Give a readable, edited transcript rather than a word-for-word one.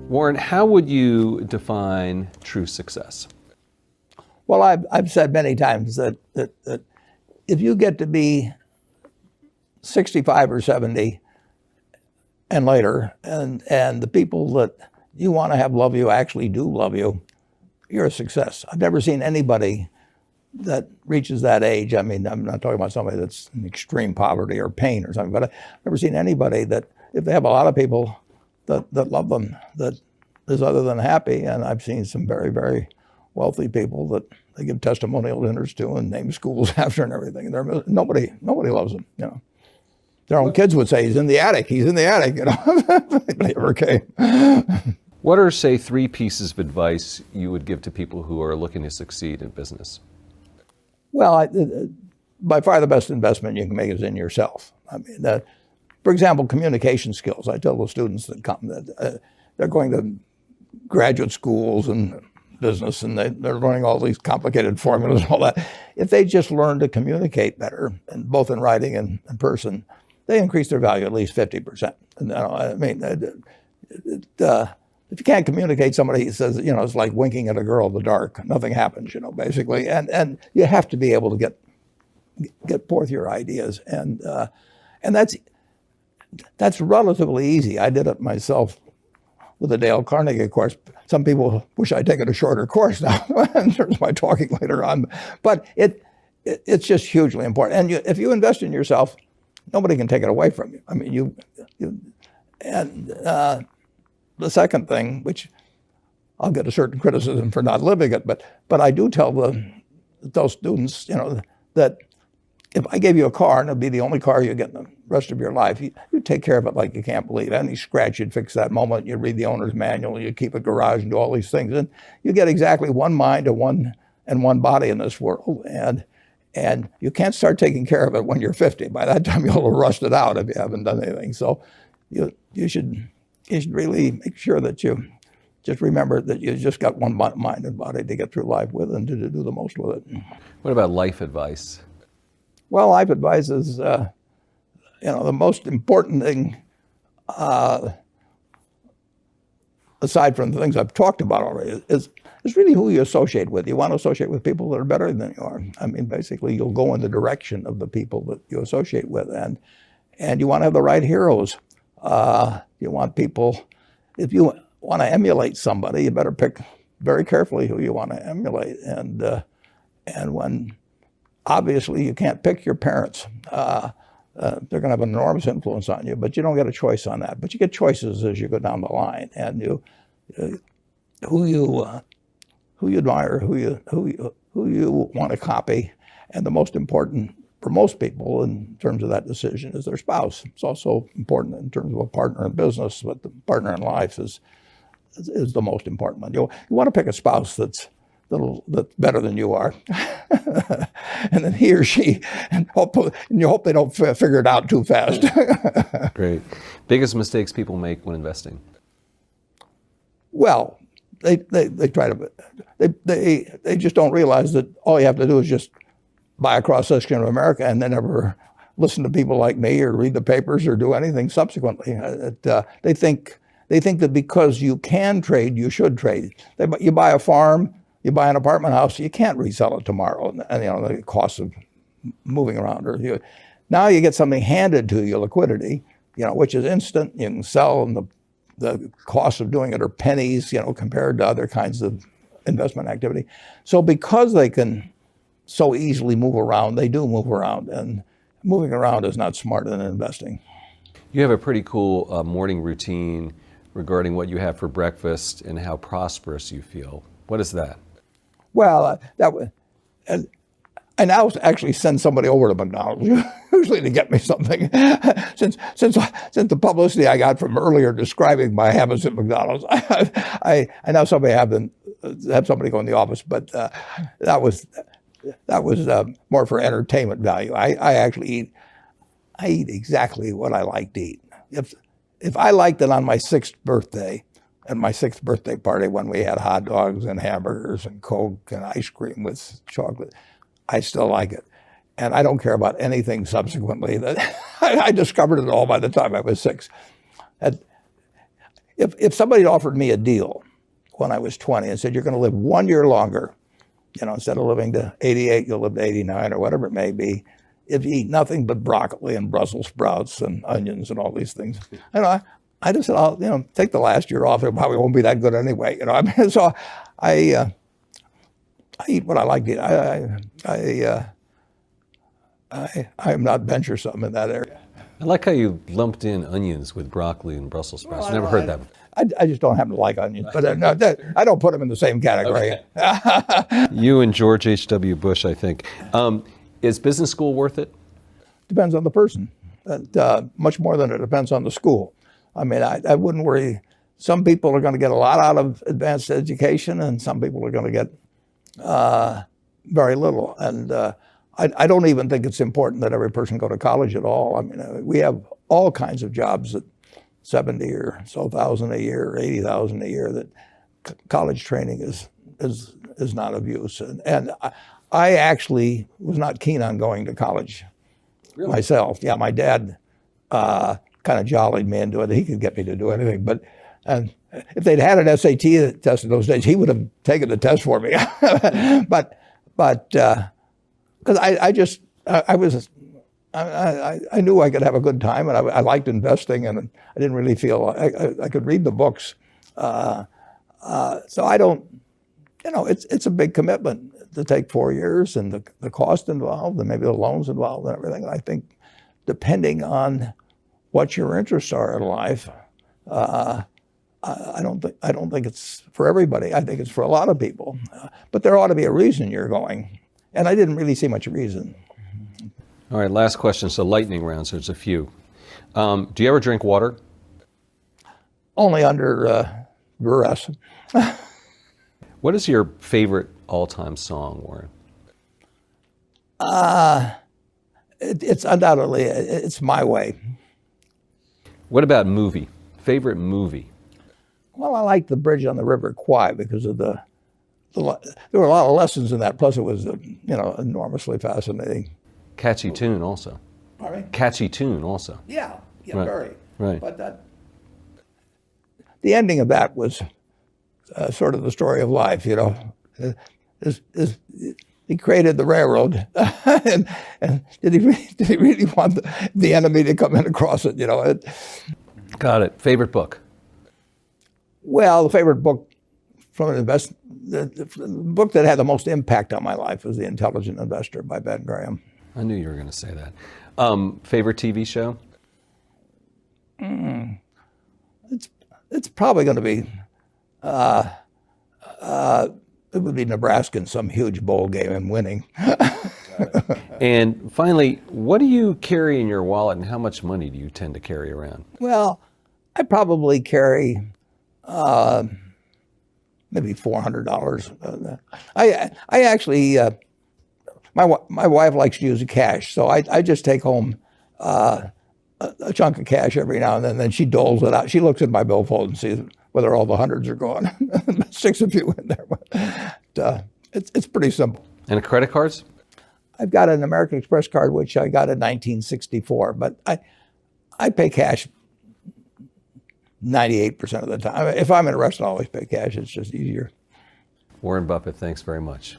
Warren, how would you define true success? Well, I've said many times that if you get to be 65 or 70 and later, and the people that you want to have love you actually do love you, you're a success. I've never seen anybody that reaches that age. I mean, I'm not talking about somebody that's in extreme poverty or pain or something, but I've never seen anybody that, if they have a lot of people that love them, that is other than happy. And I've seen some very, very wealthy people that they give testimonial dinners to and name schools after and everything. And nobody loves them, you know. Their own kids would say, he's in the attic, you know. But he never came. What are, say, 3 pieces of advice you would give to people who are looking to succeed in business? Well, by far the best investment you can make is in yourself. I mean, for example, communication skills. I tell the students that come that they're going to graduate schools and business, and they're learning all these complicated formulas and all that. If they just learn to communicate better, and both in writing and in person, they increase their value at least 50%. And, I mean, if you can't communicate, somebody says, you know, it's like winking at a girl in the dark. Nothing happens, you know, basically. And you have to be able to get forth your ideas, and that's relatively easy. I did it myself with the Dale Carnegie course. Some people wish I'd taken a shorter course now in terms of my talking later on, but it's just hugely important. And if you invest in yourself, nobody can take it away from you. I mean, the second thing, which I'll get a certain criticism for not living it, but I do tell those students, you know, that if I gave you a car and it'd be the only car you get in the rest of your life, you take care of it like you can't believe. Any scratch, you'd fix that moment. You'd read the owner's manual. You'd keep a garage and do all these things. And you get exactly one mind and one body in this world. And you can't start taking care of it when you're 50. By that time, you'll have rusted out if you haven't done anything. So you should really make sure that you just remember that you just got one mind and body to get through life with and to do the most with it. What about life advice? Well, life advice is, you know, the most important thing, aside from the things I've talked about already, is really who you associate with. You want to associate with people that are better than you are. I mean, basically, you'll go in the direction of the people that you associate with, and you want to have the right heroes. You want people, if you want to emulate somebody, you better pick very carefully who you want to emulate. And when obviously you can't pick your parents. They're going to have an enormous influence on you, but you don't get a choice on that. But you get choices as you go down the line, and who you admire, who you want to copy, and the most important for most people in terms of that decision is their spouse. It's also important in terms of a partner in business, but the partner in life is the most important one. You want to pick a spouse that's better than you are, and then he or she, and you hope they don't figure it out too fast. Great. Biggest mistakes people make when investing? Well, they try to, they just don't realize that all you have to do is just buy a cross section of America and then never listen to people like me or read the papers or do anything subsequently. They think that because you can trade, you should trade. You buy a farm, you buy an apartment house, you can't resell it tomorrow, and you know the cost of moving around. Now you get something handed to you, liquidity, you know, which is instant. You can sell, and the cost of doing it are pennies, you know, compared to other kinds of investment activity. So because they can so easily move around, they do move around, and moving around is not smarter than investing. You have a pretty cool morning routine regarding what you have for breakfast and how prosperous you feel. What is that? Well, I now actually send somebody over to McDonald's usually to get me something. Since the publicity I got from earlier describing my habits at McDonald's, I now have somebody go in the office, but that was more for entertainment value. I eat exactly what I like to eat. If I liked it on my 6th birthday, at my 6th birthday party when we had hot dogs and hamburgers and Coke and ice cream with chocolate, I still like it. And I don't care about anything subsequently. I discovered it all by the time I was 6. if somebody offered me a deal when I was 20 and said, you're going to live 1 year longer, instead of living to 88, you'll live to 89 or whatever it may be, if you eat nothing but broccoli and Brussels sprouts and onions and all these things. I just said, I'll, take the last year off. It probably won't be that good anyway. So I eat what I like to eat. I am not venturesome in that area. I like how you lumped in onions with broccoli and Brussels sprouts. Well, Never heard that. I just don't happen to like onions, but no, I don't put them in the same category. Okay. You and George H.W. Bush, I think. Is business school worth it? Depends on the person. Much more than it depends on the school. I mean, I wouldn't worry. Some people are going to get a lot out of advanced education, and some people are going to get very little. And I don't even think it's important that every person go to college at all. I mean, we have all kinds of jobs at 70 or so thousand a year, or 80,000 a year that college training is not of use. And I actually was not keen on going to college myself. Yeah, my dad kind of jollied me into it. He could get me to do anything. But if they'd had an SAT test in those days, he would have taken the test for me. but because I knew I could have a good time, and I liked investing, and I didn't really feel I could read the books. So I don't, it's a big commitment to take 4 years, and the cost involved, and maybe the loans involved, and everything. And I think depending on what your interests are in life, I don't think it's for everybody. I think it's for a lot of people, but there ought to be a reason you're going, and I didn't really see much reason. All right, last question. So lightning round, so there's a few. Do you ever drink water? Only under duress. What is your favorite all-time song, Warren? It's undoubtedly, it's My Way. What about movie? Favorite movie? Well, I like The Bridge on the River Kwai because of there were a lot of lessons in that. Plus, it was enormously fascinating. Catchy tune, also. Pardon me? Catchy tune, also. Yeah, Right. very. Right. But the ending of that was sort of the story of life. He created the railroad, and did he really want the enemy to come in across it? Got it. Favorite book? Well, the favorite book from the book that had the most impact on my life was The Intelligent Investor by Ben Graham. I knew you were going to say that. Favorite TV show? It's probably going to be it would be Nebraska in some huge bowl game and winning. And finally, what do you carry in your wallet, and how much money do you tend to carry around? Well, I probably carry maybe $400. I actually my wife likes to use the cash, so I just take home a chunk of cash every now and then she doles it out. She looks at my billfold and sees whether all the hundreds are gone. Sticks a few in there, but it's pretty simple. And credit cards? I've got an American Express card, which I got in 1964, but I pay cash 98% of the time. If I'm in a restaurant, I always pay cash. It's just easier. Warren Buffett, thanks very much.